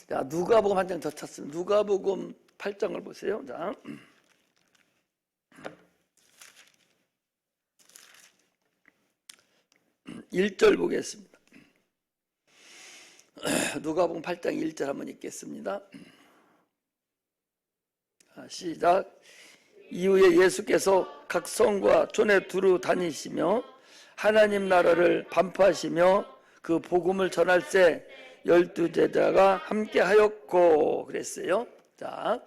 자, 누가복음 한 장 더 찾습니다. 누가복음 8장을 보세요. 자, (1절) 보겠습니다. 누가복음 8장 1절 한번 읽겠습니다. 시작. 이후에 예수께서 각 성과 촌에 두루 다니시며 하나님 나라를 반포하시며 그 복음을 전할새 12 제자가 함께 하였고 그랬어요. 자,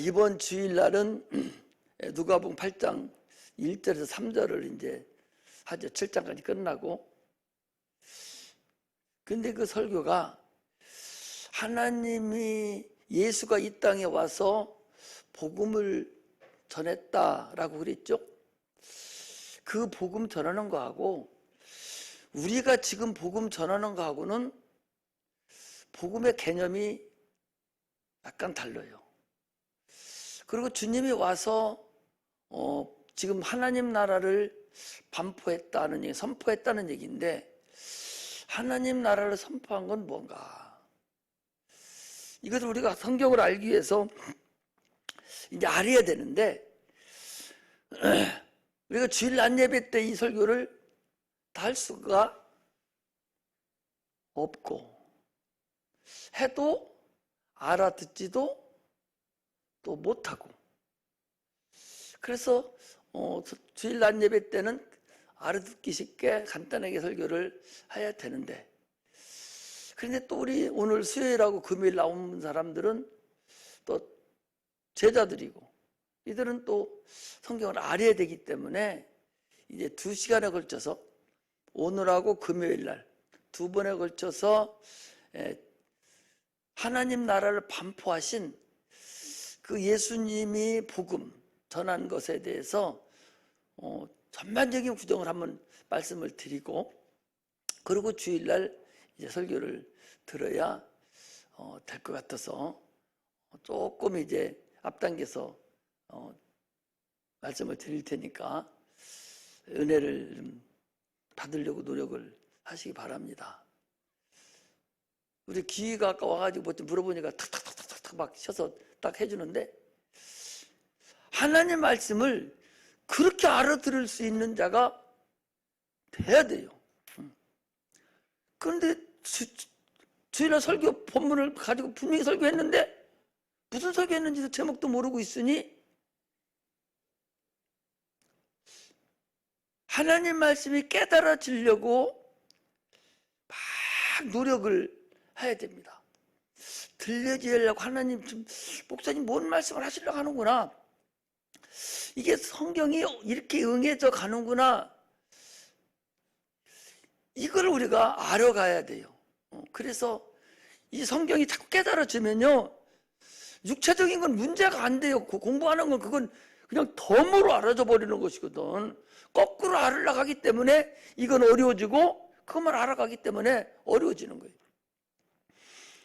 이번 주일날은 누가복음 8장 1절에서 3절을 이제 하죠. 7장까지 끝나고. 근데 그 설교가 하나님이 예수가 이 땅에 와서 복음을 전했다라고 그랬죠. 그 복음 전하는 거하고 우리가 지금 복음 전하는 거하고는 복음의 개념이 약간 달라요. 그리고 주님이 와서 지금 하나님 나라를 반포했다는 얘기, 선포했다는 얘기인데 하나님 나라를 선포한 건 뭔가? 이것을 우리가 성경을 알기 위해서 이제 알아야 되는데 우리가 주일 낮 예배 때 이 설교를 다 할 수가 없고 해도 알아듣지도 또 못하고 그래서 주일 낮 예배 때는 알아듣기 쉽게 간단하게 설교를 해야 되는데 그런데 또 우리 오늘 수요일하고 금요일 나온 사람들은 또 제자들이고 이들은 또 성경을 알아야 되기 때문에 이제 2시간에 걸쳐서 오늘하고 금요일 날 2번에 걸쳐서 하나님 나라를 반포하신 그 예수님이 복음 전한 것에 대해서 전반적인 구정을 한번 말씀을 드리고 그리고 주일날 이제 설교를 들어야 될 것 같아서 조금 이제 앞당겨서 말씀을 드릴 테니까 은혜를 좀 받으려고 노력을 하시기 바랍니다. 우리 기회가 아까 와가지고 뭐 좀 물어보니까 탁탁탁탁탁 막 쳐서 딱 해주는데 하나님 말씀을 그렇게 알아들을 수 있는 자가 돼야 돼요. 그런데 주일날 설교 본문을 가지고 분명히 설교했는데 무슨 설교했는지도 제목도 모르고 있으니 하나님 말씀이 깨달아지려고 막 노력을 해야 됩니다. 들려지려고 하나님 좀 목사님 뭔 말씀을 하시려고 하는구나. 이게 성경이 이렇게 응해져 가는구나. 이걸 우리가 알아가야 돼요. 그래서 이 성경이 자꾸 깨달아지면요. 육체적인 건 문제가 안 돼요. 공부하는 건 그건 그냥 덤으로 알아져 버리는 것이거든. 거꾸로 알으려고 하기 때문에 이건 어려워지고 그것만 알아가기 때문에 어려워지는 거예요.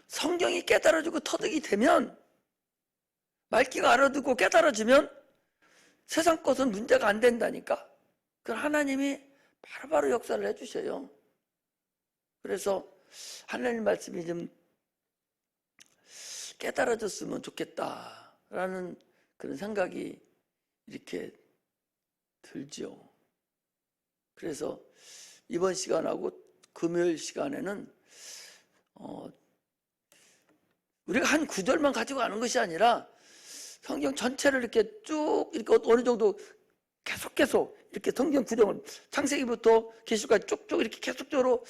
성경이 깨달아지고 터득이 되면 말귀가 알아듣고 깨달아지면 세상 것은 문제가 안 된다니까. 그건 하나님이 바로바로 역사를 해주셔요. 그래서 하나님 말씀이 좀 깨달아졌으면 좋겠다라는 그런 생각이 이렇게 들죠. 그래서 이번 시간하고 금요일 시간에는 우리가 한 구절만 가지고 가는 것이 아니라 성경 전체를 이렇게 쭉 이렇게 어느 정도 계속 이렇게 성경 구정을 창세기부터 계시까지 쭉쭉 이렇게 계속적으로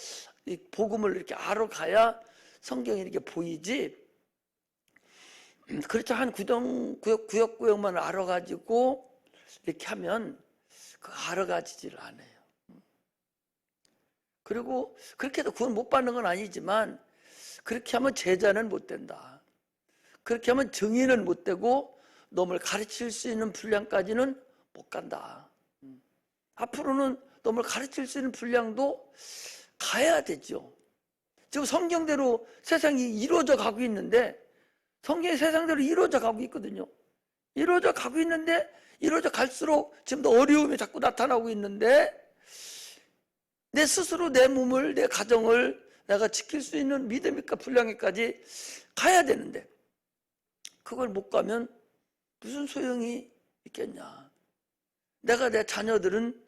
이 복음을 이렇게 알아가야 성경이 이렇게 보이지. 그렇죠. 한 구역만 알아가지고 이렇게 하면 그 알아가지질 않아요. 그리고 그렇게 해도 구원 못 받는 건 아니지만 그렇게 하면 제자는 못 된다. 그렇게 하면 증인은 못 되고 놈을 가르칠 수 있는 분량까지는 못 간다. 앞으로는 놈을 가르칠 수 있는 분량도 가야 되죠. 지금 성경대로 세상이 이루어져 가고 있는데 성경이 세상대로 이루어져 가고 있거든요. 이루어져 가고 있는데 이루어져 갈수록 지금 더 어려움이 자꾸 나타나고 있는데 내 스스로 내 몸을, 내 가정을 내가 지킬 수 있는 믿음과 분량에까지 가야 되는데 그걸 못 가면 무슨 소용이 있겠냐. 내가 내 자녀들은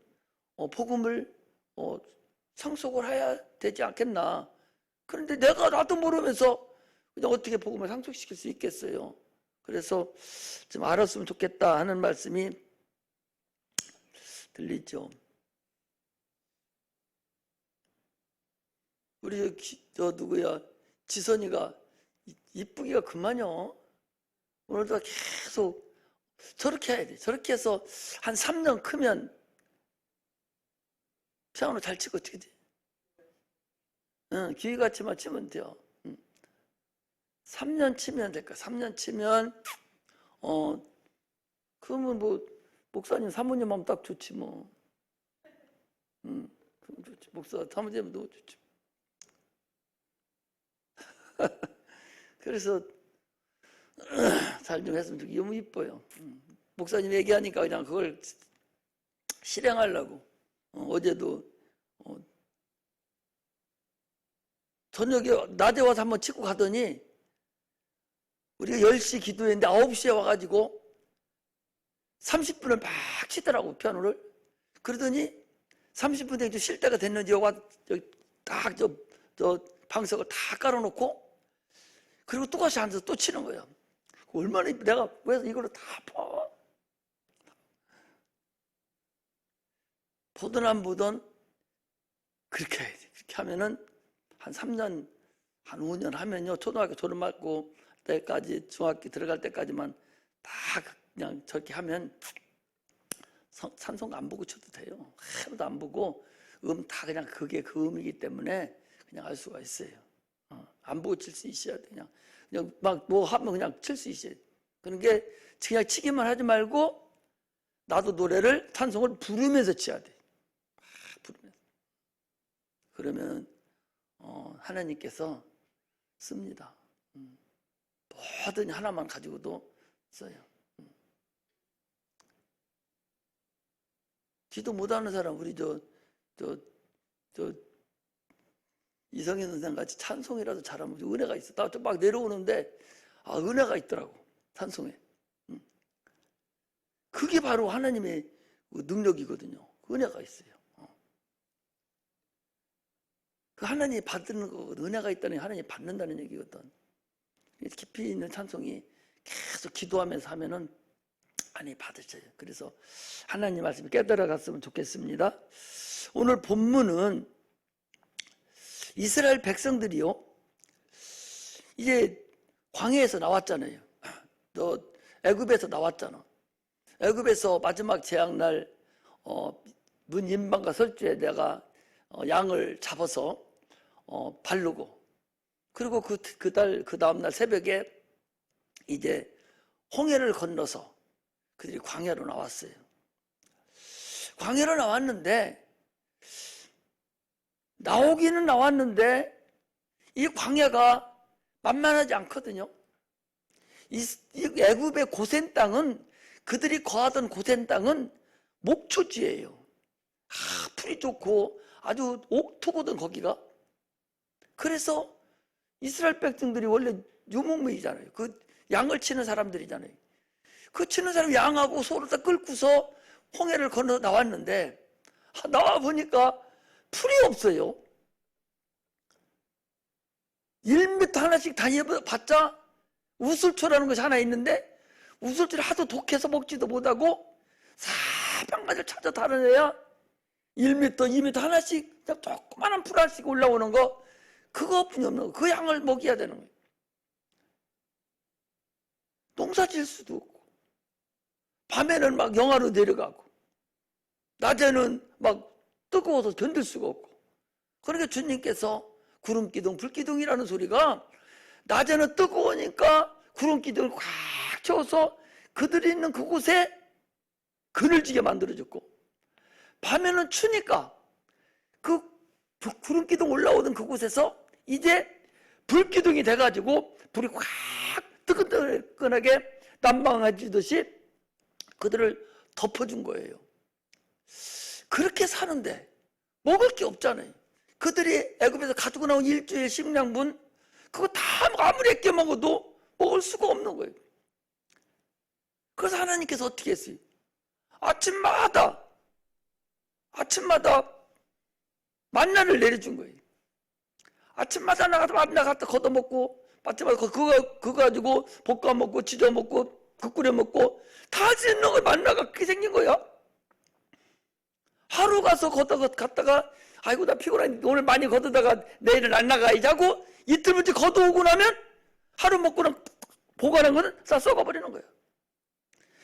복음을 상속을 해야 되지 않겠나. 그런데 내가 나도 모르면서 그냥 어떻게 복음을 상속시킬 수 있겠어요. 그래서 좀 알았으면 좋겠다 하는 말씀이 들리죠. 우리 저 누구야, 지선이가 이쁘기가 그만요. 오늘도 계속 저렇게 해야 돼. 저렇게 해서 한 3년 크면 피아노 잘 치고 어떻게 돼? 응, 기회같이만 치면 돼요. 3년 치면 될까? 3년 치면 그러면 뭐 목사님 사모님 하면 딱 좋지 뭐. 그럼 좋지. 목사 사모님 너무 좋지. 그래서 잘 좀 했으면 좋겠어요. 너무 이뻐요. 목사님 얘기하니까 그냥 그걸 실행하려고. 어제도 저녁에 낮에 와서 한번 치고 가더니 우리가 10시 기도했는데 9시에 와가지고 30분을 막 치더라고, 피아노를. 그러더니 30분 되게 쉴 때가 됐는지 여기 딱 저 방석을 다 깔아놓고 그리고 똑같이 앉아서 또 치는 거예요. 얼마나 내가 왜 이걸로 다 봐? 보든 안 보든 그렇게 해야 돼. 그렇게 하면은 한 3년, 한 5년 하면요, 초등학교 졸업하고 때까지, 중학교 들어갈 때까지만 다 그냥 저렇게 하면 찬송 안 보고 쳐도 돼요. 하나도 안 보고 다 그냥 그게 그 음이기 때문에 그냥 알 수가 있어요. 안 보고 칠 수 있어야 돼. 그냥 막 뭐 하면 그냥 칠 수 있어야 돼. 그런 게 그냥 치기만 하지 말고 나도 노래를, 찬송을 부르면서 쳐야 돼. 부르면서. 그러면 하나님께서 씁니다. 뭐든 하나만 가지고도 써요. 기도 못하는 사람, 우리 이성현 선생 같이 찬송이라도 잘하면 은혜가 있어. 나 좀 막 내려오는데 은혜가 있더라고, 찬송에. 그게 바로 하나님의 능력이거든요. 은혜가 있어요. 그 하나님이 받는 거거든. 은혜가 있다는 게 하나님이 받는다는 얘기거든. 깊이 있는 찬송이 계속 기도하면서 하면은 하나님이 받으셔요. 그래서 하나님 말씀이 깨달아갔으면 좋겠습니다. 오늘 본문은 이스라엘 백성들이요, 이제 광야에서 나왔잖아요. 너 애굽에서 나왔잖아. 애굽에서 마지막 재앙날 문 인방과 설주에 내가 양을 잡아서 바르고, 그리고 그 다음날 새벽에 이제 홍해를 건너서 그들이 광야로 나왔어요. 광야로 나왔는데, 나오기는 나왔는데 이 광야가 만만하지 않거든요. 이 애굽의 고센 땅은, 그들이 거하던 고센 땅은 목초지예요. 풀이 좋고 아주 옥토거든, 거기가. 그래서 이스라엘 백성들이 원래 유목민이잖아요. 그 양을 치는 사람들이잖아요. 그 치는 사람 양하고 소를 다 끌고서 홍해를 건너 나왔는데, 나와 보니까 풀이 없어요. 1m 하나씩 다녀봤자 우슬초라는 것이 하나 있는데, 우슬초를 하도 독해서 먹지도 못하고 사방까지 찾아 다녀야 1m, 2m 하나씩 조그마한 풀 하나씩 올라오는 거, 그거뿐이 없는 거. 그 양을 먹여야 되는 거예요. 농사 질 수도 없고, 밤에는 막 영하로 내려가고, 낮에는 막 뜨거워서 견딜 수가 없고. 그러니까 주님께서 구름기둥, 불기둥이라는 소리가, 낮에는 뜨거우니까 구름기둥을 꽉 채워서 그들이 있는 그곳에 그늘지게 만들어줬고, 밤에는 추니까 그 구름기둥 올라오던 그곳에서 이제 불기둥이 돼가지고 불이 확 뜨끈뜨끈하게 난방해주듯이 그들을 덮어준 거예요. 그렇게 사는데 먹을 게 없잖아요. 그들이 애굽에서 가지고 나온 일주일 식량분 그거 다 아무리 아껴 먹어도 먹을 수가 없는 거예요. 그래서 하나님께서 어떻게 했어요? 아침마다 만나를 내려준 거예요. 아침마다 나가서 만나 갖다 걷어먹고 마침마다 그거 가지고 볶아 먹고 지져 먹고 국 끓여 먹고 다 할 수 있는 걸 만나가 그렇게 생긴 거야. 하루 가서 갔다가 아이고 나 피곤해 오늘 많이 걷어다가 내일은 안 나가야지 하고 이틀째 걷어오고 나면 하루 먹고는 보관한 거는 다 썩어버리는 거예요.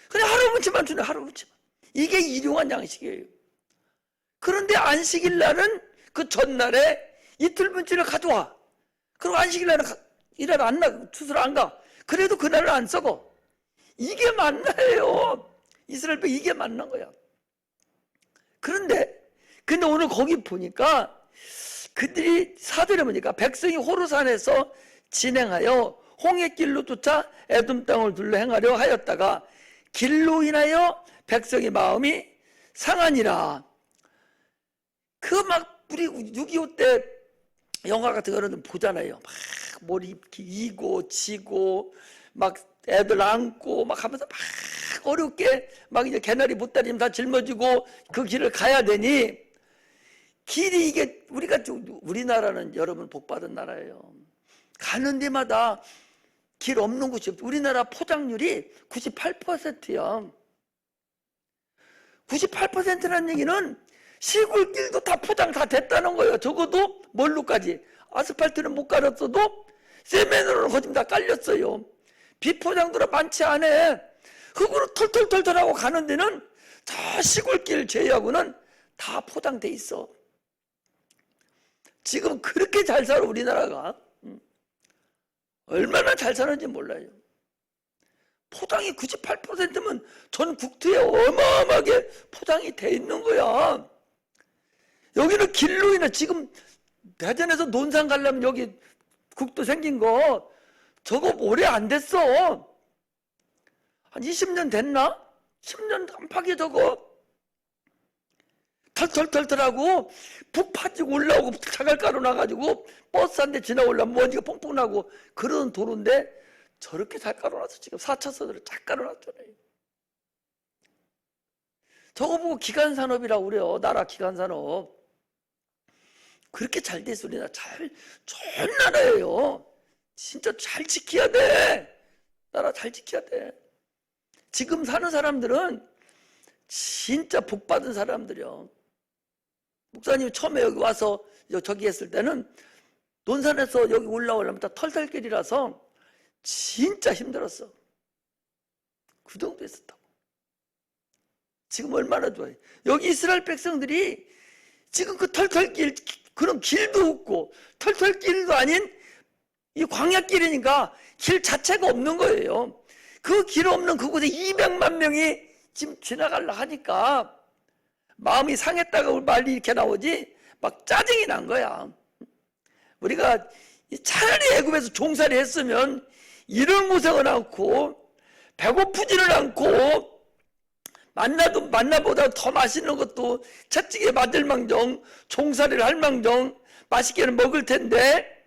그냥 하루 묻히만 주네. 하루 묻히만. 이게 일용한 양식이에요. 그런데 안식일 날은 그 전날에 이틀 분치를 가져와. 그리고 안식일 날은 일하러 안 나가. 투수를 안 가. 그래도 그날은 안 썩어. 이게 만나예요. 이스라엘 백 이게 만난 거야. 근데 오늘 거기 보니까 그들이 사절에 보니까 백성이 호르산에서 진행하여 홍해길로 쫓아 에돔 땅을 둘러 행하려 하였다가 길로 인하여 백성의 마음이 상하니라. 그 막 우리 6.25 때 영화 같은 거는 보잖아요. 막 머리 이고 지고 막 애들 안고 막 하면서 막 어렵게 막 이제 개나리 보따리 다 짊어지고 그 길을 가야 되니 길이 이게 우리나라는 여러분 복받은 나라예요. 가는 데마다 길 없는 곳이 없어. 우리나라 포장률이 98%야. 98%라는 얘기는 시골길도 다 포장 다 됐다는 거예요. 적어도 뭘로까지 아스팔트는 못 깔았어도 세면으로는 거짓 다 깔렸어요. 비포장도로 많지 않아. 흙으로 털털털털하고 가는 데는 다 시골길 제외하고는 다 포장돼 있어. 지금 그렇게 잘 살아 우리나라가. 얼마나 잘 사는지 몰라요. 포장이 98%면 전 국토에 어마어마하게 포장이 돼 있는 거야. 여기는 길로 인해 지금 대전에서 논산 가려면 여기 국도 생긴 거 저거 오래 안 됐어. 한 20년 됐나? 10년 안팎이 저거 털털털털하고 북 파지고 올라오고 자갈가루 나가지고 버스 한 대 지나 올라오면 먼지가 뽕뽕 나고 그런 도로인데 저렇게 잘 깔아놨어. 지금 4차선으로 쫙 깔아놨잖아요. 저거 보고 기간산업이라고 그래요. 나라 기간산업. 그렇게 잘 돼 있어. 우리나라 좋은 나라예요. 진짜 잘 지켜야 돼. 나라 잘 지켜야 돼. 지금 사는 사람들은 진짜 복받은 사람들이요. 목사님이 처음에 여기 와서 저기 했을 때는 논산에서 여기 올라오려면 다 털털길이라서 진짜 힘들었어. 그 정도 했었다고. 지금 얼마나 좋아요. 여기 이스라엘 백성들이 지금 그 털털길 그런 길도 없고 털털길도 아닌 이 광야길이니까 길 자체가 없는 거예요. 그 길 없는 그곳에 200만 명이 지금 지나가려 하니까 마음이 상했다고 말이 이렇게 나오지 막 짜증이 난 거야. 우리가 차라리 애굽에서 종살이 했으면 이런 고생을 않고 배고프지는 않고 만나보다 더 맛있는 것도 채찍에 맞을 망정 종살이를 할 망정 맛있게는 먹을 텐데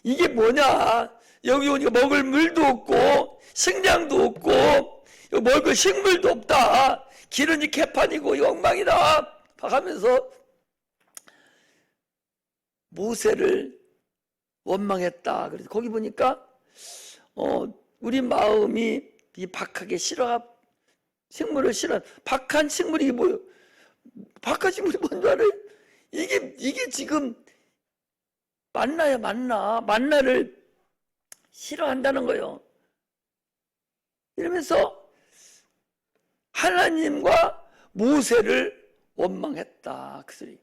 이게 뭐냐. 여기 오니까 먹을 물도 없고 식량도 없고 먹을 식물도 없다. 길은 개판이고 엉망이다 하면서 모세를 원망했다. 그래서 거기 보니까 우리 마음이 이 박하게 식물을 싫어. 박한 식물이 뭐예요? 박한 식물이 뭔지 알아요? 이게 지금 만나야 만나를 싫어한다는 거예요. 이러면서 하나님과 모세를 원망했다. 그 소리.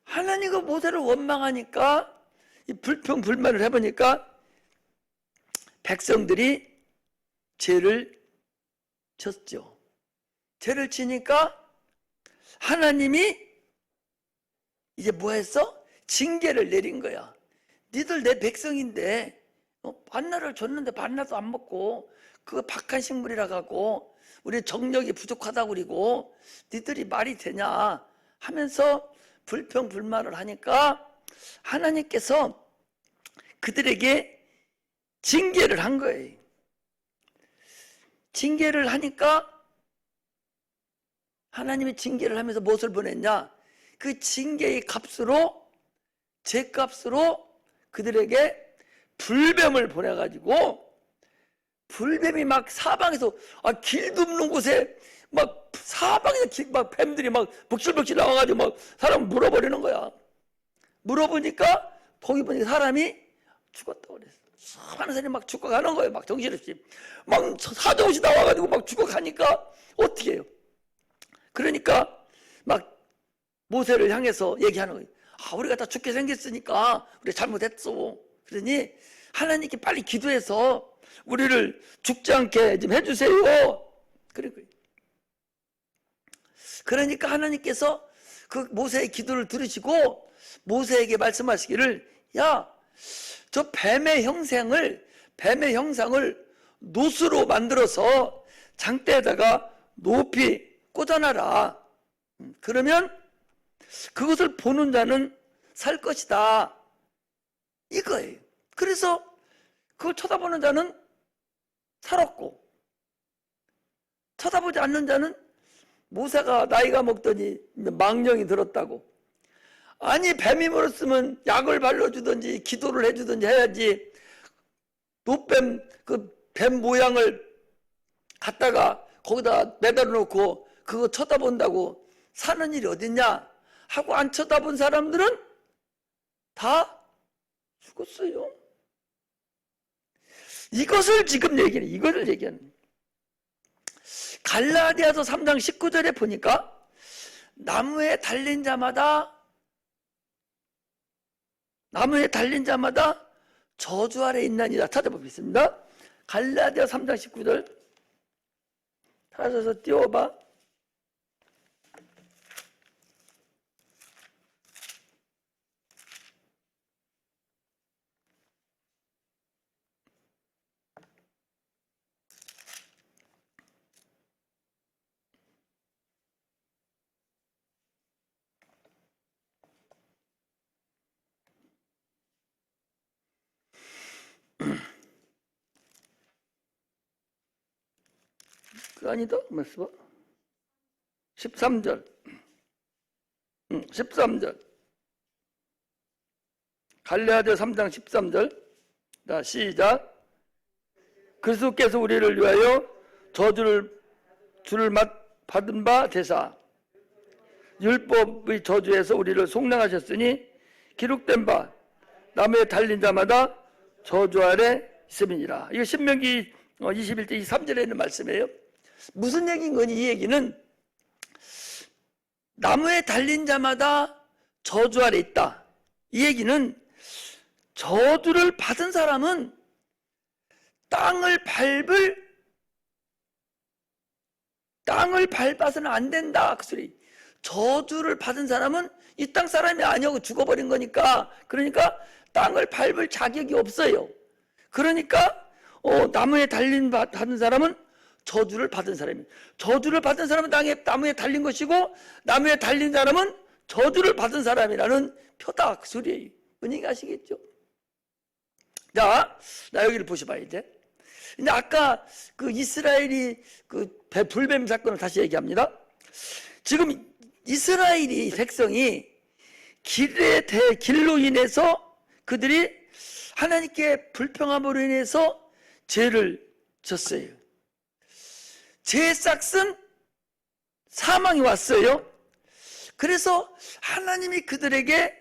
하나님과 모세를 원망하니까 이 불평불만을 해보니까 백성들이 죄를 졌죠. 죄를 지니까 하나님이 이제 뭐 했어? 징계를 내린 거야. 니들 내 백성인데 만나를 줬는데 만나도 안 먹고 그거 박한 식물이라 갖고 우리 정력이 부족하다고 그리고 니들이 말이 되냐 하면서 불평불만을 하니까 하나님께서 그들에게 징계를 한 거예요. 징계를 하니까 하나님이 징계를 하면서 무엇을 보냈냐? 그 징계의 값으로, 죄값으로 그들에게 불뱀을 보내가지고, 불뱀이 막 사방에서, 길도 없는 곳에 막 사방에서 막 뱀들이 막 북실북실 나와가지고 막 사람 물어버리는 거야. 물어보니까 거기 보니까 사람이 죽었다고 그랬어. 수많은 사람이 막 죽어가는 거예요. 막 정신없이 막 사정없이 나와가지고 막 죽어가니까 어떻게 해요? 그러니까 막 모세를 향해서 얘기하는 거예요. 우리가 다 죽게 생겼으니까 우리 잘못했어. 그러니 하나님께 빨리 기도해서 우리를 죽지 않게 좀 해주세요. 그러니까 하나님께서 그 모세의 기도를 들으시고 모세에게 말씀하시기를, 야, 저 뱀의 형상을 노수로 만들어서 장대에다가 높이 꽂아놔라. 그러면 그것을 보는 자는 살 것이다. 이거예요. 그래서 그걸 쳐다보는 자는 살았고, 쳐다보지 않는 자는, 모세가 나이가 먹더니 망령이 들었다고. 아니, 뱀이 물었으면 약을 발라주든지 기도를 해주든지 해야지. 노뱀, 그 뱀 모양을 갖다가 거기다 매달아 놓고 그거 쳐다본다고 사는 일이 어딨냐 하고 안 쳐다본 사람들은 다 죽었어요. 이것을 지금 얘기하는, 이것을 얘기하는. 갈라디아서 3장 19절에 보니까 나무에 달린 자마다 저주 아래 있나니라. 찾아보겠습니다. 갈라디아 3장 19절 찾아서 띄워봐. 아니다. 13절. 13절. 갈라디아 3장 13절. 자, 시작. 그리스도께서 우리를 위하여 저주를 받은 바 되사 율법의 저주에서 우리를 속량하셨으니 기록된 바 나무에 달린 자마다 저주 아래 있음이니라. 이거 신명기 21장 23절에 있는 말씀이에요. 무슨 얘기인 거니? 이 얘기는 나무에 달린 자마다 저주 아래 있다. 이 얘기는 저주를 받은 사람은 땅을 밟아서는 안 된다. 그 소리. 저주를 받은 사람은 이 땅 사람이 아니고 죽어버린 거니까, 그러니까 땅을 밟을 자격이 없어요. 그러니까 나무에 받은 사람은 저주를 받은 사람이에요. 저주를 받은 사람은 나무에 달린 것이고, 나무에 달린 사람은 저주를 받은 사람이라는 표다. 그 소리예요. 뭔 얘기 아시겠죠? 자, 여기를 보셔봐. 이제 아까 그 이스라엘이 그 불뱀 사건을 다시 얘기합니다. 지금 이스라엘이 백성이 길로 인해서 그들이 하나님께 불평함으로 인해서 죄를 졌어요. 죄의 싹은 사망이 왔어요. 그래서 하나님이 그들에게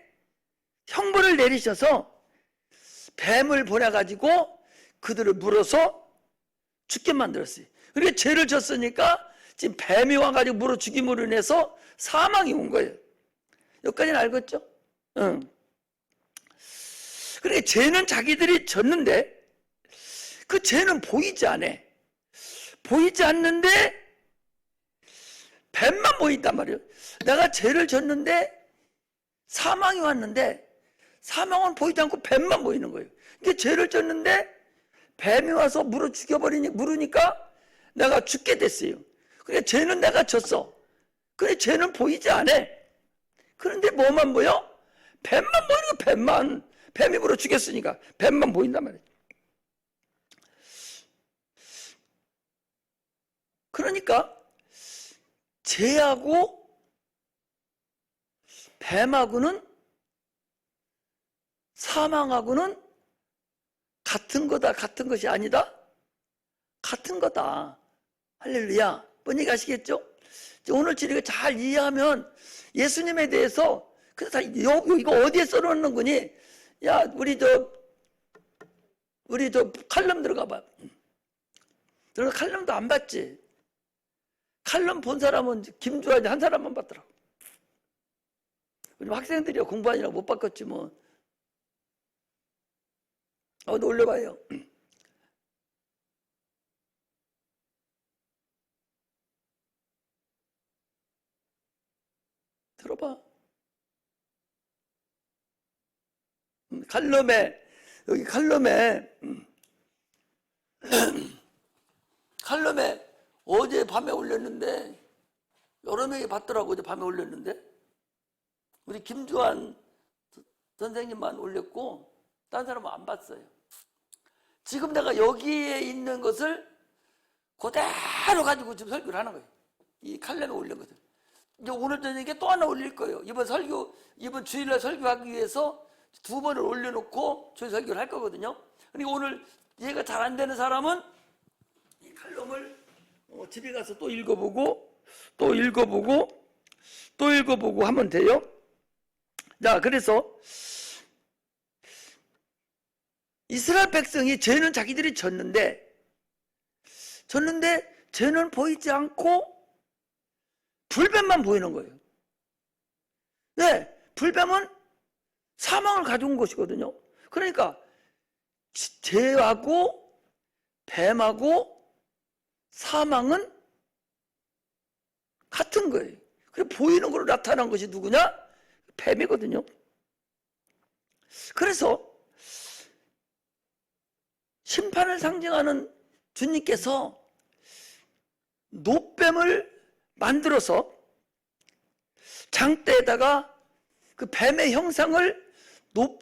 형벌을 내리셔서 뱀을 보내가지고 그들을 물어서 죽게 만들었어요. 그러니까 죄를 졌으니까 지금 뱀이 와가지고 물어 죽임으로 인해서 사망이 온 거예요. 여기까지는 알겠죠? 응. 그러니까 죄는 자기들이 졌는데 그 죄는 보이지 않아. 보이지 않는데 뱀만 보인단 말이에요. 내가 죄를 졌는데 사망이 왔는데 사망은 보이지 않고 뱀만 보이는 거예요. 그러니까 죄를 졌는데 뱀이 와서 물으니까 내가 죽게 됐어요. 그래, 죄는 내가 졌어. 그래, 죄는 보이지 않아. 그런데 뭐만 보여? 뱀만 보이는 거, 뱀만. 뱀이 물어 죽였으니까 뱀만 보인단 말이야. 그러니까 죄하고 뱀하고는, 사망하고는 같은 거다, 같은 것이 아니다? 같은 거다. 할렐루야. 뭔 얘기 아시겠죠? 오늘 우리가 잘 이해하면 예수님에 대해서, 그래서 이거 어디에 써놓는 거니? 야, 우리 칼럼 들어가 봐. 너는 칼럼도 안 봤지? 칼럼 본 사람은 김주환이 한 사람만 봤더라고. 우리 학생들이 공부하느라 못 바꿨지 뭐. 어디 올려봐요. 들어봐. 칼럼에, 여기 칼럼에 어제 밤에 올렸는데, 여러 명이 봤더라고. 어제 밤에 올렸는데 우리 김주환 선생님만 올렸고 딴 사람은 안 봤어요. 지금 내가 여기에 있는 것을 그대로 가지고 지금 설교를 하는 거예요. 이 칼럼에 올린 것을. 이제 오늘 저녁에 또 하나 올릴 거예요. 이번 주일날 설교하기 위해서 2번을 올려놓고 저희 설교를 할 거거든요. 그러니까 오늘 이해가 잘 안 되는 사람은 이 칼럼을 집에 가서 또 읽어보고 하면 돼요. 자, 그래서 이스라엘 백성이 죄는 자기들이 졌는데 죄는 보이지 않고 불뱀만 보이는 거예요. 네, 불뱀은 사망을 가져온 것이거든요. 그러니까 죄하고 뱀하고 사망은 같은 거예요. 그래, 보이는 걸로 나타난 것이 누구냐? 뱀이거든요. 그래서 심판을 상징하는 주님께서 노뱀을 만들어서 장대에다가 그 뱀의 형상을,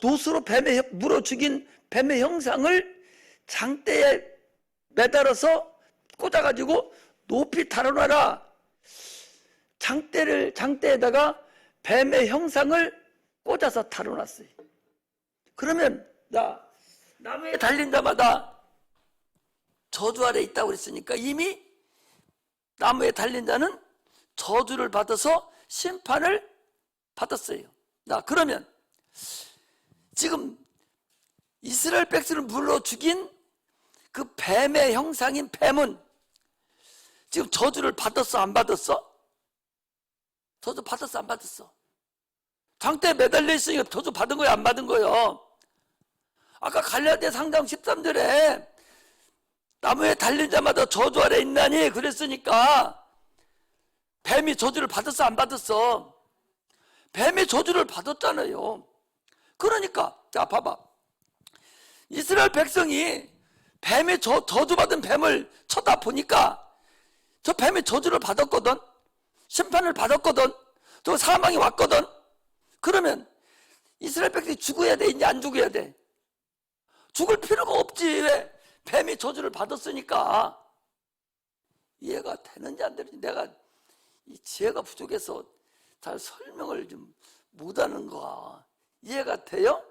노수로 물어 죽인 뱀의 형상을 장대에 매달아서 꽂아가지고 높이 달아놔라. 장대에다가 뱀의 형상을 꽂아서 달아놨어요. 그러면 나무에 달린 자마다 저주 아래 있다고 그랬으니까 이미 나무에 달린 자는 저주를 받아서 심판을 받았어요. 그러면 지금 이스라엘 백성을 물러 죽인 그 뱀의 형상인 뱀은 지금 저주를 받았어, 안 받았어? 저주 받았어, 안 받았어? 장대에 매달려 있으니까 저주 받은 거야, 안 받은 거예요? 아까 갈라디아 상장 13절에 나무에 달린 자마다 저주 아래 있나니 그랬으니까 뱀이 저주를 받았어, 안 받았어? 뱀의 저주를 받았잖아요. 그러니까 자, 봐봐. 이스라엘 백성이 뱀의 저주받은 뱀을 쳐다보니까 저 뱀의 저주를 받았거든, 심판을 받았거든, 저 사망이 왔거든. 그러면 이스라엘 백성이 죽어야 돼, 이제 안 죽어야 돼? 죽을 필요가 없지. 왜? 뱀이 저주를 받았으니까. 이해가 되는지 안 되는지 내가 이 지혜가 부족해서 잘 설명을 좀 못하는 거야. 이해가 돼요?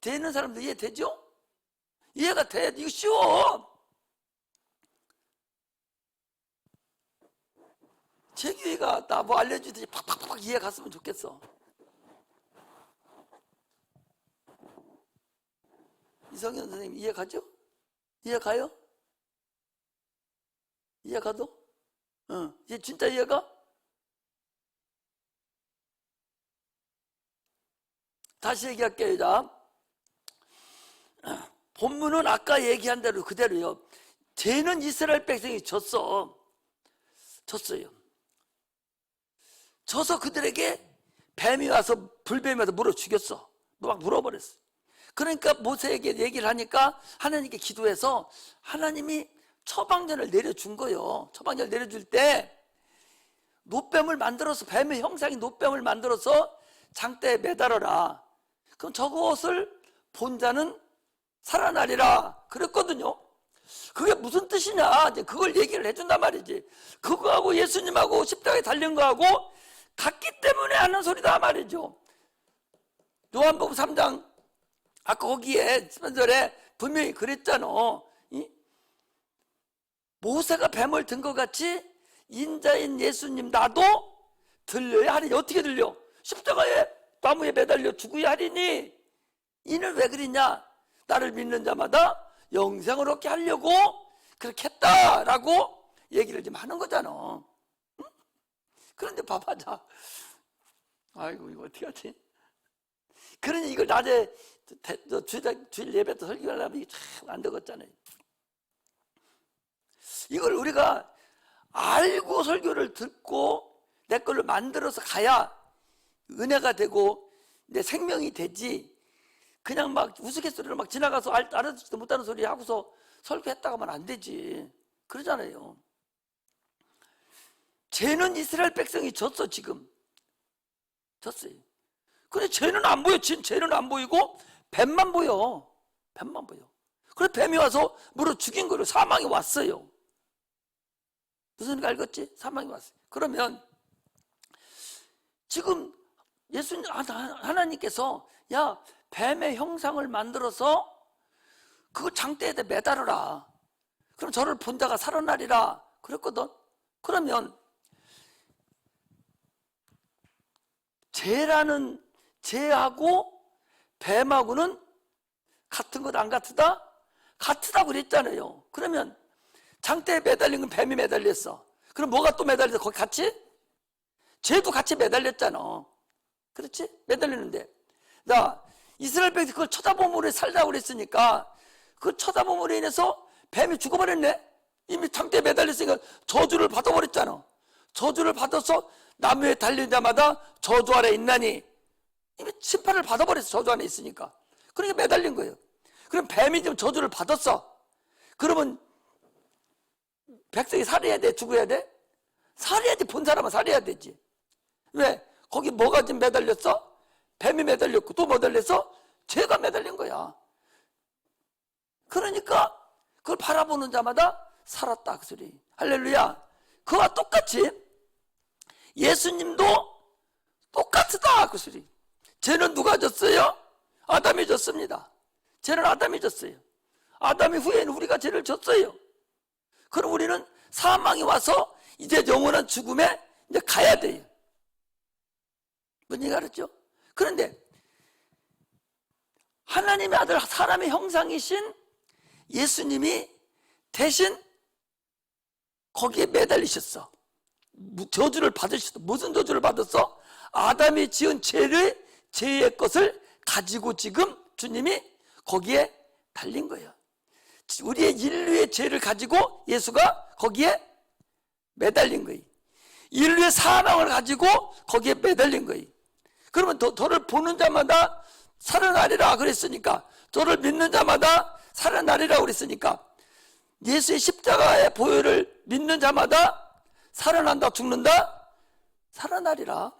되는 사람도 이해되죠? 이해가 돼. 이거 쉬워. 재규이가 나 뭐 알려주듯이 팍팍팍 이해 갔으면 좋겠어. 이성현 선생님 이해 가죠? 이해 가요? 이해 가도? 이제 진짜 이해가? 다시 얘기할게요. 자, 본문은 아까 얘기한 대로 그대로요. 죄는 이스라엘 백성이 졌어요. 져서 그들에게 뱀이 와서, 불뱀이 와서 물어 죽였어. 막 물어버렸어. 그러니까 모세에게 얘기를 하니까 하나님께 기도해서 하나님이 처방전을 내려준 거예요. 처방전을 내려줄 때 노뱀을 만들어서, 뱀의 형상인 노뱀을 만들어서 장대에 매달아라. 그럼 저것을 본 자는 살아나리라 그랬거든요. 그게 무슨 뜻이냐, 이제 그걸 얘기를 해준단 말이지. 그거하고 예수님하고 십자가에 달린 거하고 같기 때문에 하는 소리다 말이죠. 요한복음 3장 아까 거기에 10절에 분명히 그랬잖아. 모세가 뱀을 든 것 같이 인자인 예수님 나도 들려야 하리니. 어떻게 들려? 십자가에 나무에 매달려 죽어야 하리니. 이는 왜 그러냐? 나를 믿는 자마다 영생을 얻게 하려고 그렇게 했다라고 얘기를 좀 하는 거잖아. 응? 그런데 봐봐, 자, 아이고 이거 어떻게 하지? 그러니 이걸 낮에 주일 예배 때 설교하려면 이게 참 안 되겠잖아요. 이걸 우리가 알고 설교를 듣고 내 걸로 만들어서 가야 은혜가 되고 내 생명이 되지. 그냥 막 우스갯소리로 막 지나가서 알아듣지도 못하는 소리 하고서 설교했다가 하면 안 되지. 그러잖아요. 죄는 이스라엘 백성이 졌어. 지금 졌어요. 근데 죄는 안 보여. 죄는 안 보이고 뱀만 보여. 뱀만 보여. 그래서 뱀이 와서 물어 죽인 거예요. 사망이 왔어요. 무슨 일 알겠지? 사망이 왔어요. 그러면 지금 예수님, 하나님께서 야, 뱀의 형상을 만들어서 그거 장대에다 매달아라. 그럼 저를 본 자가 살아나리라 그랬거든. 그러면 죄하고 뱀하고는 같은 것 안 같으다? 같으다고 그랬잖아요. 그러면 장대에 매달린 건 뱀이 매달렸어. 그럼 뭐가 또 매달렸어? 거기 같이? 죄도 같이 매달렸잖아. 그렇지? 매달리는데, 자, 이스라엘 백성이 그걸 쳐다보므로 살다고 그랬으니까 그 쳐다보므로 인해서 뱀이 죽어버렸네. 이미 장대에 매달렸으니까 저주를 받아버렸잖아. 저주를 받아서 나무에 달린 자마다 저주 아래 있나니. 이미 심판을 받아버렸어. 저주 안에 있으니까. 그러니까 매달린 거예요. 그럼 뱀이 지금 저주를 받았어. 그러면 백성이 살해야 돼? 죽어야 돼? 살해야지. 본 사람은 살해야 되지. 왜? 거기 뭐가 지금 매달렸어? 뱀이 매달렸고 또 뭐 매달렸어? 죄가 매달린 거야. 그러니까 그걸 바라보는 자마다 살았다 그 소리. 할렐루야. 그와 똑같이 예수님도 똑같다 그 소리. 죄는 누가 졌어요? 아담이 졌습니다. 죄는 아담이 졌어요. 아담이 후에는 우리가 죄를 졌어요. 그럼 우리는 사망이 와서 이제 영원한 죽음에 이제 가야 돼요. 뭔 얘기 알았죠? 그런데 하나님의 아들, 사람의 형상이신 예수님이 대신 거기에 매달리셨어. 저주를 받으셨어. 무슨 저주를 받았어? 아담이 지은 죄의 것을 가지고 지금 주님이 거기에 달린 거예요. 우리의 인류의 죄를 가지고 예수가 거기에 매달린 거예요. 인류의 사망을 가지고 거기에 매달린 거예요. 그러면 저를 보는 자마다 살아나리라 그랬으니까, 저를 믿는 자마다 살아나리라 그랬으니까, 예수의 십자가의 보혈을 믿는 자마다 살아난다, 죽는다, 살아나리라.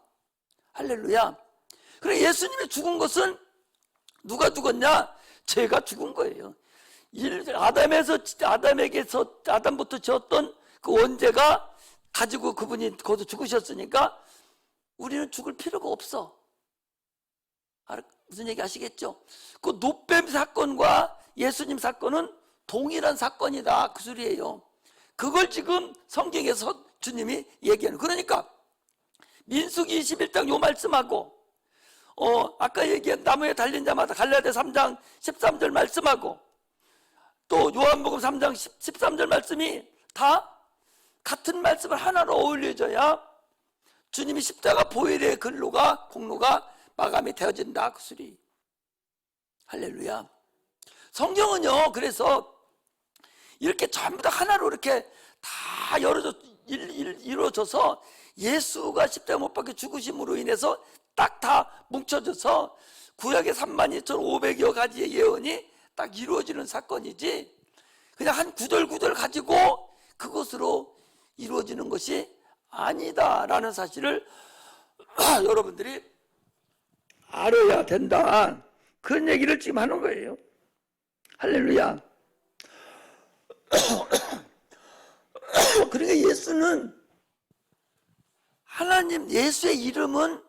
할렐루야. 그래, 예수님이 죽은 것은 누가 죽었냐? 죄가 죽은 거예요. 아담부터 지었던 그 원죄가 가지고 그분이 거기서 죽으셨으니까 우리는 죽을 필요가 없어. 무슨 얘기 아시겠죠? 그 노뱀 사건과 예수님 사건은 동일한 사건이다 그 소리예요. 그걸 지금 성경에서 주님이 얘기하는. 그러니까 민수기 21장 요 말씀하고 아까 얘기한 나무에 달린 자마다 갈라디아 3장 13절 말씀하고 또 요한복음 3장 13절 말씀이 다 같은 말씀을 하나로 어울려져야 주님이 십자가 보혈의 공로가 마감이 되어진다 그 소리. 할렐루야. 성경은요, 그래서 이렇게 전부 다 하나로 이렇게 다 이루어져서 예수가 십자가 못 박혀 죽으심으로 인해서 딱 다 뭉쳐져서 구약의 32,500여 가지의 예언이 딱 이루어지는 사건이지, 그냥 한 구절구절 가지고 그것으로 이루어지는 것이 아니다라는 사실을 여러분들이 알아야 된다. 그런 얘기를 지금 하는 거예요. 할렐루야. 그러니까 예수는, 하나님 예수의 이름은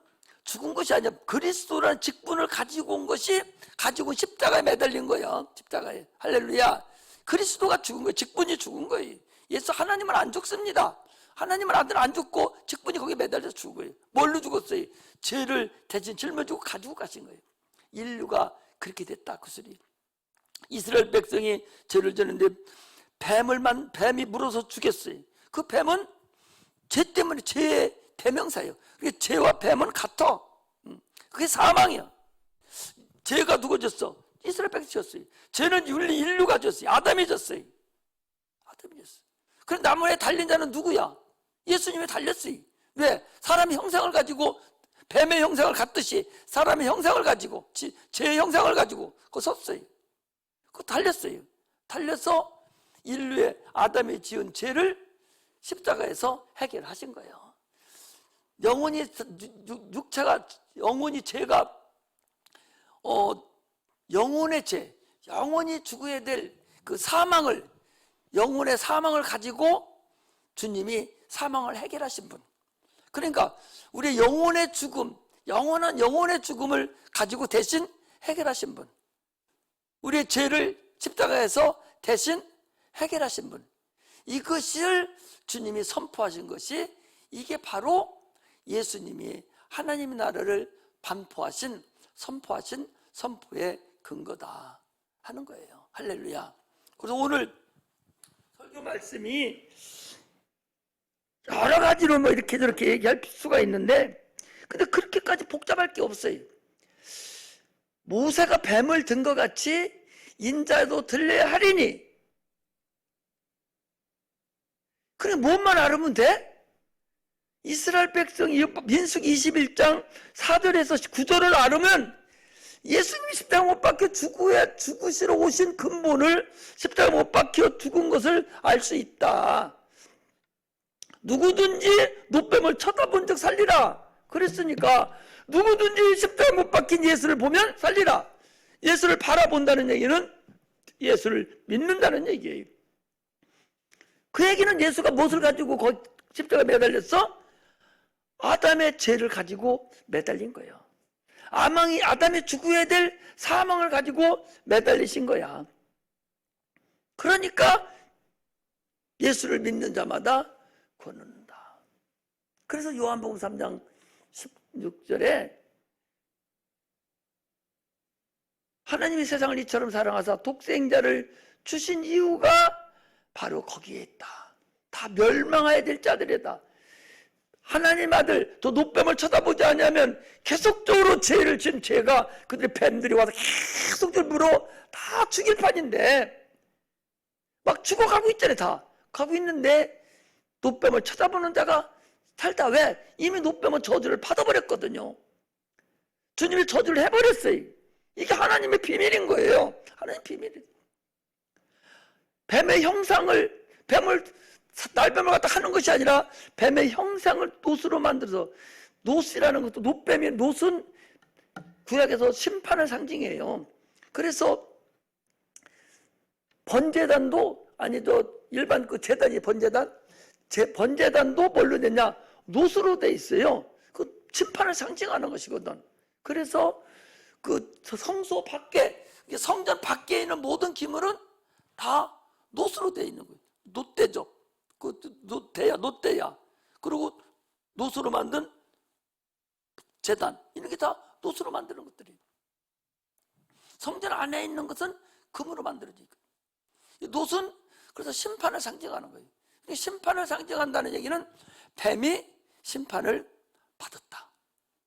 죽은 것이 아니라 그리스도라는 직분을 가지고 온 것이, 가지고 십자가에 매달린 거예요. 십자가에. 할렐루야. 그리스도가 죽은 거예요. 직분이 죽은 거예요. 예수 하나님은 안 죽습니다. 하나님은 아들 안 죽고 직분이 거기에 매달려서 죽어요. 뭘로 죽었어요? 죄를 대신 짊어지고 가지고 가신 거예요. 인류가 그렇게 됐다, 그 소리. 이스라엘 백성이 죄를 지는데 뱀이 물어서 죽였어요. 그 뱀은 죄 때문에, 죄의 대명사예요. 그러니까 죄와 뱀은 같아. 그게 사망이야. 죄가 누가 졌어? 이스라엘 백성이 졌어요. 죄는 인류가 졌어요. 아담이 졌어요. 아담이 졌어요. 그럼 나무에 달린 자는 누구야? 예수님이 달렸어요. 왜? 사람의 형상을 가지고, 뱀의 형상을 갖듯이 사람의 형상을 가지고, 죄의 형상을 가지고 그거 섰어요. 그거 달렸어요. 달려서 인류의, 아담이 지은 죄를 십자가에서 해결하신 거예요. 영혼이, 육체가, 영혼이 죄가, 영혼의 죄, 영혼이 죽어야 될 그 사망을, 영혼의 사망을 가지고 주님이 사망을 해결하신 분. 그러니까 우리의 영혼의 죽음, 영원한 영혼의 죽음을 가지고 대신 해결하신 분. 우리의 죄를 십자가에서 대신 해결하신 분. 이것을 주님이 선포하신 것이, 이게 바로 예수님이 하나님의 나라를 반포하신, 선포하신 선포의 근거다 하는 거예요. 할렐루야. 그래서 오늘 설교 말씀이 여러 가지로 뭐 이렇게 저렇게 얘기할 수가 있는데, 근데 그렇게까지 복잡할 게 없어요. 모세가 뱀을 든 것 같이 인자도 들려야 하리니. 그래, 뭔만 알으면 돼? 이스라엘 백성이 민수기 21장 4절에서 9절을 알으면 예수님이 십자가 못 박혀 죽으시러 오신 근본을, 십자가 못 박혀 죽은 것을 알 수 있다. 누구든지 노뱀을 쳐다본 적 살리라 그랬으니까, 누구든지 십자가 못 박힌 예수를 보면 살리라. 예수를 바라본다는 얘기는 예수를 믿는다는 얘기예요. 그 얘기는 예수가 무엇을 가지고 십자가에 매달렸어? 아담의 죄를 가지고 매달린 거예요. 아담이 죽어야 될 사망을 가지고 매달리신 거야. 그러니까 예수를 믿는 자마다 구원 얻는다. 그래서 요한복음 3장 16절에 하나님이 세상을 이처럼 사랑하사 독생자를 주신 이유가 바로 거기에 있다. 다 멸망해야 될 자들이다. 하나님 아들, 또 노뱀을 쳐다보지 않으면 계속적으로 죄를 지은 죄가, 그들의 뱀들이 와서 계속적으로 물어 다 죽일 판인데, 막 죽어가고 있잖아요. 다 가고 있는데 노뱀을 쳐다보는 자가 살다. 왜? 이미 노뱀은 저주를 받아버렸거든요. 주님이 저주를 해버렸어요. 이게 하나님의 비밀인 거예요. 하나님의 비밀이에요. 뱀의 형상을, 날뱀을 갖다 하는 것이 아니라 뱀의 형상을 노스로 만들어서, 노스라는 것도, 노뱀의 노스는 구약에서 심판의 상징이에요. 그래서 번제단도, 일반 그 제단이 번제단도 뭘로 됐냐? 노스로 돼 있어요. 그 심판을 상징하는 것이거든. 그래서 그 성소 밖에, 성전 밖에 있는 모든 기물은 다 노스로 돼 있는 거예요. 노대죠. 그 노대야. 그리고 노스로 만든 제단, 이런 게 다 노스로 만드는 것들이에요. 성전 안에 있는 것은 금으로 만들어지고, 노스는 그래서 심판을 상징하는 거예요. 심판을 상징한다는 얘기는 뱀이 심판을 받았다.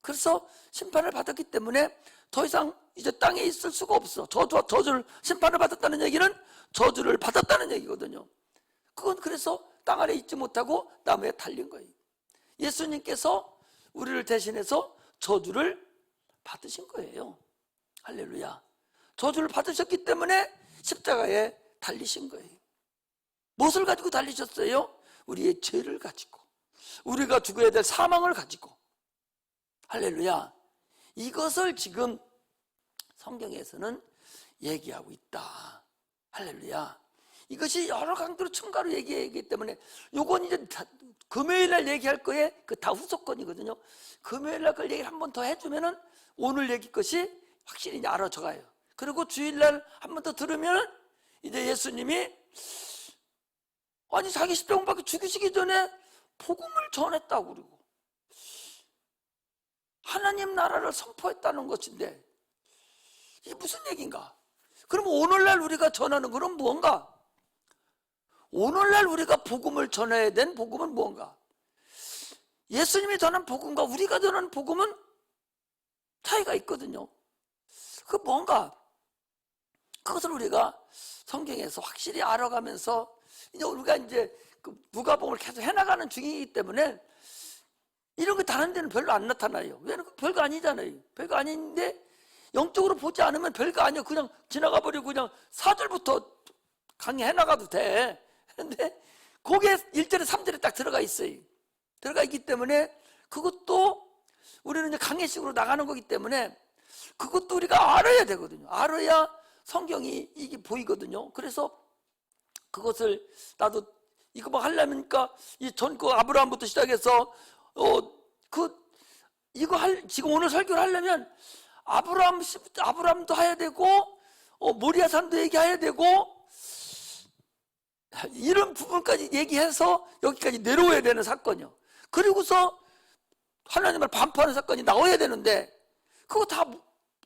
그래서 심판을 받았기 때문에 더 이상 이제 땅에 있을 수가 없어. 저주를, 심판을 받았다는 얘기는 저주를 받았다는 얘기거든요. 그건 그래서 땅 아래 있지 못하고 나무에 달린 거예요. 예수님께서 우리를 대신해서 저주를 받으신 거예요. 할렐루야. 저주를 받으셨기 때문에 십자가에 달리신 거예요. 무엇을 가지고 달리셨어요? 우리의 죄를 가지고, 우리가 죽어야 될 사망을 가지고. 할렐루야. 이것을 지금 성경에서는 얘기하고 있다. 할렐루야. 이것이 여러 강도로 첨가로 얘기하기 때문에 요건 이제 금요일날 얘기할 거에 그 다 후속건이거든요. 금요일날 그걸 얘기를 한 번 더 해주면은 오늘 얘기 것이 확실히 이제 알아져가요. 그리고 주일날 한 번 더 들으면 이제 예수님이 아니 자기 십자가 못 박혀 죽이시기 전에 복음을 전했다고, 그러고 하나님 나라를 선포했다는 것인데 이게 무슨 얘기인가? 그럼 오늘날 우리가 전하는 것은 무언가? 오늘날 우리가 복음을 전해야 된 복음은 무언가? 예수님이 전한 복음과 우리가 전하는 복음은 차이가 있거든요. 그 뭔가? 그것을 우리가 성경에서 확실히 알아가면서 이제 우리가 이제 그 누가복음을 계속 해나가는 중이기 때문에 이런 게 다른 데는 별로 안 나타나요. 왜냐면 별거 아니잖아요. 별거 아닌데 영적으로 보지 않으면 별거 아니야. 그냥 지나가 버리고 그냥 4절부터 강의해 나가도 돼. 그런데 거기에 1절에 3절에 딱 들어가 있어요. 들어가 있기 때문에 그것도 우리는 이제 강의식으로 나가는 거기 때문에 그것도 우리가 알아야 되거든요. 알아야 성경이 이게 보이거든요. 그래서 그것을 나도 이거 뭐 하려니까 이 전 그 아브라함부터 시작해서 지금 오늘 설교를 하려면 아브라함도 해야 되고 모리아산도 얘기해야 되고 이런 부분까지 얘기해서 여기까지 내려와야 되는 사건이요. 그리고서 하나님을 반포하는 사건이 나와야 되는데 그거 다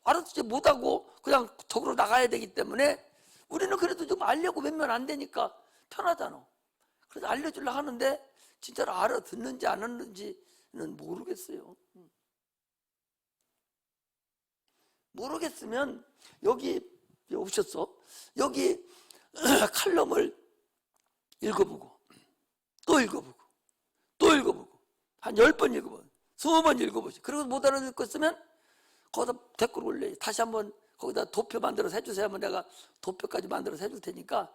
알아듣지 못하고 그냥 적으로 나가야 되기 때문에 우리는 그래도 좀 알려고 몇몇 안 되니까 편하잖아. 그래서 알려주려고 하는데 진짜로 알아듣는지 안 듣는지는 모르겠어요. 모르겠으면 여기 오셨어. 여기 칼럼을 읽어보고 또 읽어보고 또 읽어보고 한 10번 읽어보고 20번 읽어보지. 그리고 못 알아듣겠으면 거기다 댓글 올려. 다시 한번 거기다 도표 만들어서 해주세요 하면 내가 도표까지 만들어서 해줄 테니까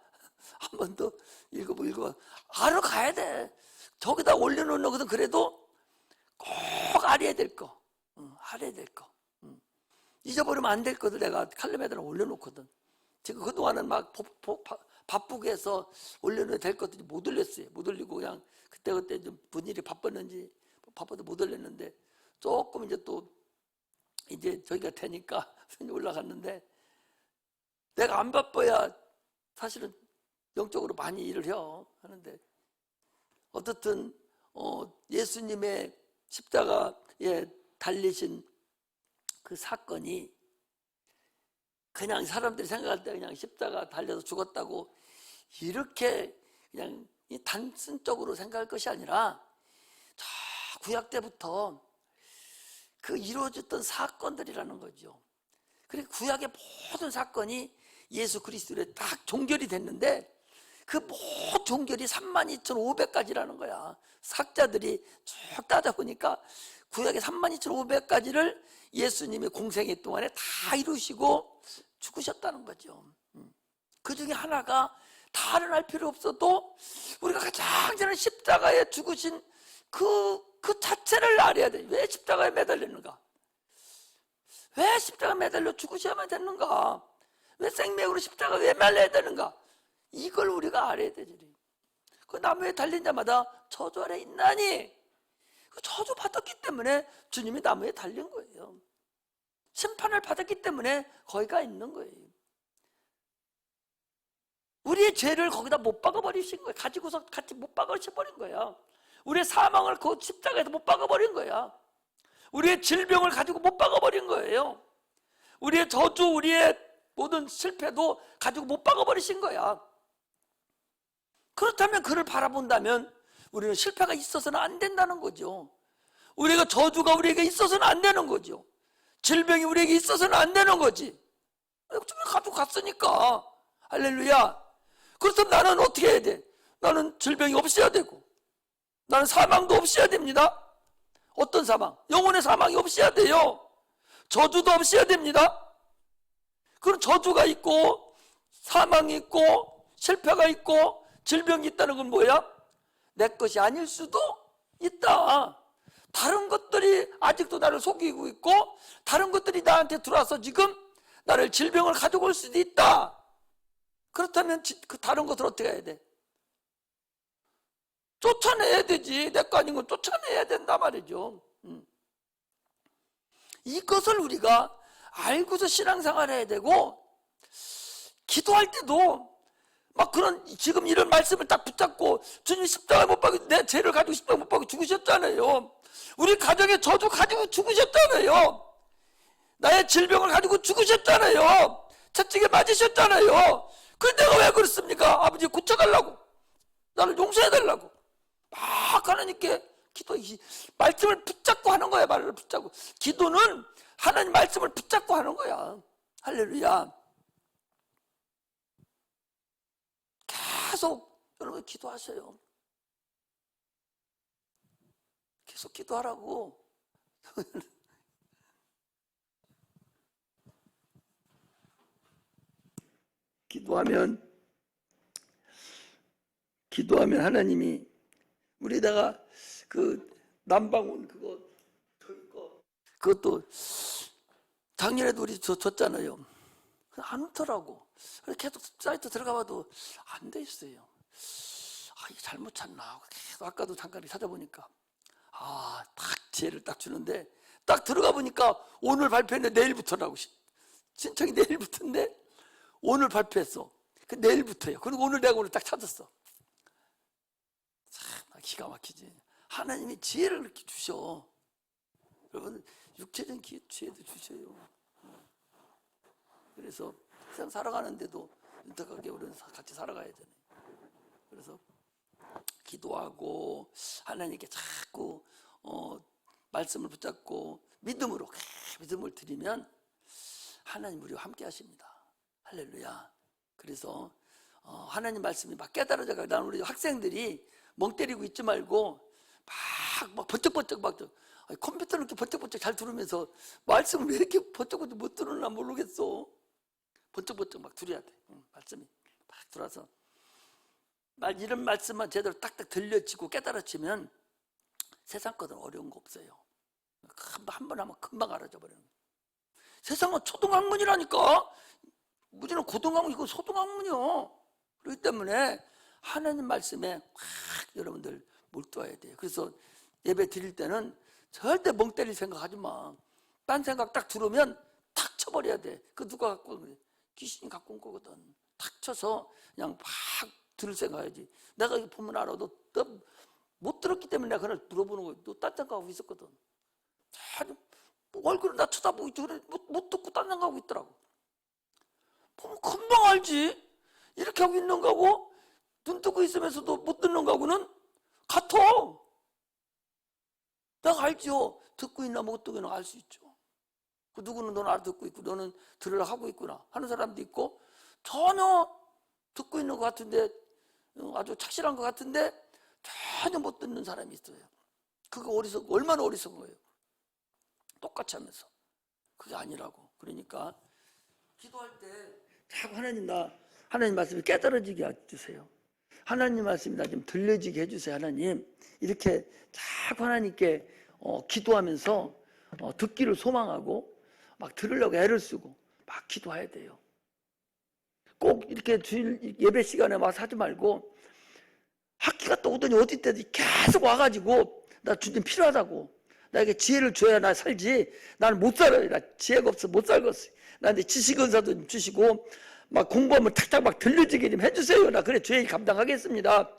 한 번 더 읽어보고 알아가야 돼. 저기다 올려놓는 것은 그래도 꼭 알아야 될 거. 알아야 될 거. 잊어버리면 안 될 것을 내가 칼럼에다 올려놓거든. 지금 그동안은 막 바쁘게 해서 올려놓어야 될 것들이 못 올렸어요. 못 올리고 그냥 그때그때 좀 분일이 바빴는지 바빠도 못 올렸는데 조금 이제 또 이제 저희가 되니까 올라갔는데 내가 안 바빠야 사실은 영적으로 많이 일을 하는데 어떻든 예수님의 십자가에 달리신 그 사건이 그냥 사람들이 생각할 때 그냥 십자가 달려서 죽었다고 이렇게 그냥 단순적으로 생각할 것이 아니라 저 구약 때부터 그 이루어졌던 사건들이라는 거죠. 그리고 구약의 모든 사건이 예수 그리스도에 딱 종결이 됐는데 그 모든 종결이 32,500가지라는 거야. 학자들이 쭉 따져보니까 구약의 32,500가지를 예수님이 공생애 동안에 다 이루시고 죽으셨다는 거죠. 그 중에 하나가 다른 할 필요 없어도 우리가 가장 전에 십자가에 죽으신 그 자체를 알아야 돼. 왜 십자가에 매달렸는가? 왜 십자가에 매달려 죽으셔야만 됐는가? 왜 생명으로 십자가에 왜 말려야 되는가? 이걸 우리가 알아야 되지. 그 나무에 달린 자마다 저주 아래 있나니 그 저주 받았기 때문에 주님이 나무에 달린 거예요. 심판을 받았기 때문에 거기가 있는 거예요. 우리의 죄를 거기다 못 박아버리신 거예요. 가지고서 같이 못 박아버린 거야. 우리의 사망을 그 십자가에서 못 박아버린 거야. 우리의 질병을 가지고 못 박아버린 거예요. 우리의 저주, 우리의 모든 실패도 가지고 못 박아버리신 거야. 그렇다면 그를 바라본다면 우리는 실패가 있어서는 안 된다는 거죠. 우리가 저주가 우리에게 있어서는 안 되는 거죠. 질병이 우리에게 있어서는 안 되는 거지. 가지고 갔으니까. 할렐루야. 그렇다면 나는 어떻게 해야 돼? 나는 질병이 없어야 되고 나는 사망도 없어야 됩니다. 어떤 사망? 영혼의 사망이 없어야 돼요. 저주도 없어야 됩니다. 그런 저주가 있고 사망이 있고 실패가 있고 질병이 있다는 건 뭐야? 내 것이 아닐 수도 있다. 다른 것들이 아직도 나를 속이고 있고 다른 것들이 나한테 들어와서 지금 나를 질병을 가져올 수도 있다. 그렇다면 그 다른 것을 어떻게 해야 돼? 쫓아내야 되지. 내 거 아닌 건 쫓아내야 된다 말이죠. 이것을 우리가 알고서 신앙생활 해야 되고, 기도할 때도 막 그런 지금 이런 말씀을 딱 붙잡고, 주님 십자가 못 박고 내 죄를 가지고 십자가 못 박고 죽으셨잖아요. 우리 가정의 저주 가지고 죽으셨잖아요. 나의 질병을 가지고 죽으셨잖아요. 채찍에 맞으셨잖아요. 그런데 내가 왜 그렇습니까? 아버지 고쳐달라고, 나를 용서해달라고 막 하나님께 기도, 말씀을 붙잡고 하는 거야. 말을 붙잡고. 기도는 하나님 말씀을 붙잡고 하는 거야. 할렐루야. 계속 여러분 기도하세요. 계속 기도하라고. 기도하면 하나님이 우리다가 그 남방온 그것도 작년에도 우리 줬잖아요. 안 웃더라고. 계속 사이트 들어가봐도 안 돼 있어요. 아, 이게 잘못 찾나. 계속 아까도 잠깐 찾아보니까 딱 지혜를 딱 주는데 딱 들어가 보니까 오늘 발표했는데 내일부터라고. 신청이 내일부터인데 오늘 발표했어. 그 내일부터예요. 그리고 오늘 내가 오늘 딱 찾았어. 참 기가 막히지. 하나님이 지혜를 이렇게 주셔. 여러분 육체적인 지혜도 주셔요. 그래서 세상 살아가는데도 윤택하게 우리는 같이 살아가야 되네. 그래서 기도하고 하나님께 자꾸 말씀을 붙잡고 믿음으로 믿음을 드리면 하나님 우리와 함께 하십니다. 할렐루야. 그래서 하나님 말씀이 막 깨달아져가. 나는 우리 학생들이 멍 때리고 있지 말고 막 번쩍번쩍 컴퓨터를 이렇게 번쩍번쩍 잘 들으면서 말씀을 왜 이렇게 번쩍번쩍 못 들으나 모르겠어. 번쩍번쩍 막 들어야 돼. 말씀이 막 들어서 이런 말씀만 제대로 딱딱 들려지고 깨달아지면 세상 것은 어려운 거 없어요. 한 번 하면 금방 알아져 버리는 거예요. 세상은 초등학문이라니까. 우리는 고등학문, 이거 소등학문이요. 그렇기 때문에 하나님 말씀에 여러분들 몰두해야 돼요. 그래서 예배 드릴 때는 절대 멍 때릴 생각하지 마. 딴 생각 딱 들으면 탁 쳐버려야 돼. 그 누가 갖고 온 거야? 귀신이 갖고 온 거거든. 탁 쳐서 그냥 막 들을 생각하지. 내가 이거 보면 알아. 너 못 들었기 때문에 내가 그날 물어보는 거야. 너 딴 생각하고 있었거든. 얼굴을 나 쳐다보고 있지. 그래 못 듣고 딴 생각하고 있더라고. 보면 금방 알지. 이렇게 하고 있는 거하고 눈 뜨고 있으면서도 못 듣는 거하고는 같아. 내가 알죠. 듣고 있나 못 듣고 있나 알 수 있죠. 그 누구는 너는 알아듣고 있고 너는 들으려 하고 있구나 하는 사람도 있고, 전혀 듣고 있는 것 같은데 아주 착실한 것 같은데 전혀 못 듣는 사람이 있어요. 그거 얼마나 어리석은 거예요. 똑같이 하면서. 그게 아니라고. 그러니까 기도할 때 자꾸 하나님 말씀이 깨달아지게 해주세요. 하나님 말씀이 나 좀 들려지게 해주세요. 하나님 이렇게 자꾸 하나님께 기도하면서 듣기를 소망하고 막 들으려고 애를 쓰고 막 기도해야 돼요. 꼭 이렇게 주일 예배 시간에 와서 하지 말고 학기 갔다 오더니 어디 때든지 계속 와가지고 나 주님 필요하다고, 나에게 지혜를 줘야 나 살지, 나는 못 살아요. 나 지혜가 없어 못 살겠어. 나한테 지식 은사도 좀 주시고 막 공부하면 탁탁 막 들려지게 좀 해주세요. 나 그래 주의 감당하겠습니다.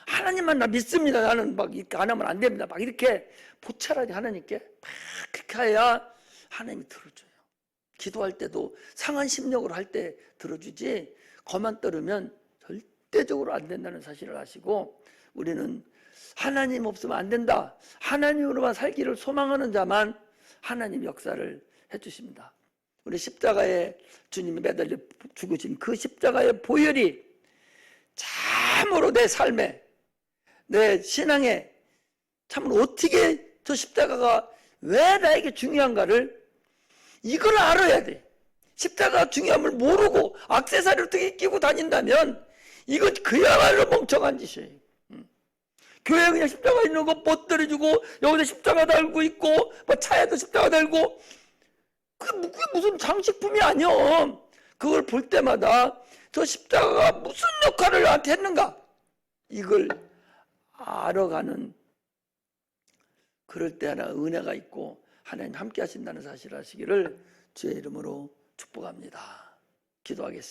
하나님만 나 믿습니다. 나는 막 이렇게 안 하면 안 됩니다. 막 이렇게 보채라니 하나님께 막 그렇게 해야 하나님이 들어줘요. 기도할 때도 상한 심령으로 할 때 들어주지, 거만 떨으면 절대적으로 안 된다는 사실을 아시고, 우리는 하나님 없으면 안 된다. 하나님으로만 살기를 소망하는 자만 하나님 역사를 해주십니다. 우리 십자가에 주님이 매달려 죽으신 그 십자가의 보혈이 참으로 내 삶에, 내 신앙에 참으로 어떻게 저 십자가가 왜 나에게 중요한가를 이걸 알아야 돼. 십자가 중요함을 모르고 액세서리를 어떻게 끼고 다닌다면 이건 그야말로 멍청한 짓이에요. 교회 그냥 십자가 있는 거 못 들어주고 여기다 십자가 달고 있고 뭐 차에도 십자가 달고 그게 무슨 장식품이 아니야. 그걸 볼 때마다 저 십자가가 무슨 역할을 나한테 했는가 이걸 알아가는 그럴 때 하나 은혜가 있고 하나님 함께 하신다는 사실을 아시기를 주의 이름으로 축복합니다. 기도하겠습니다.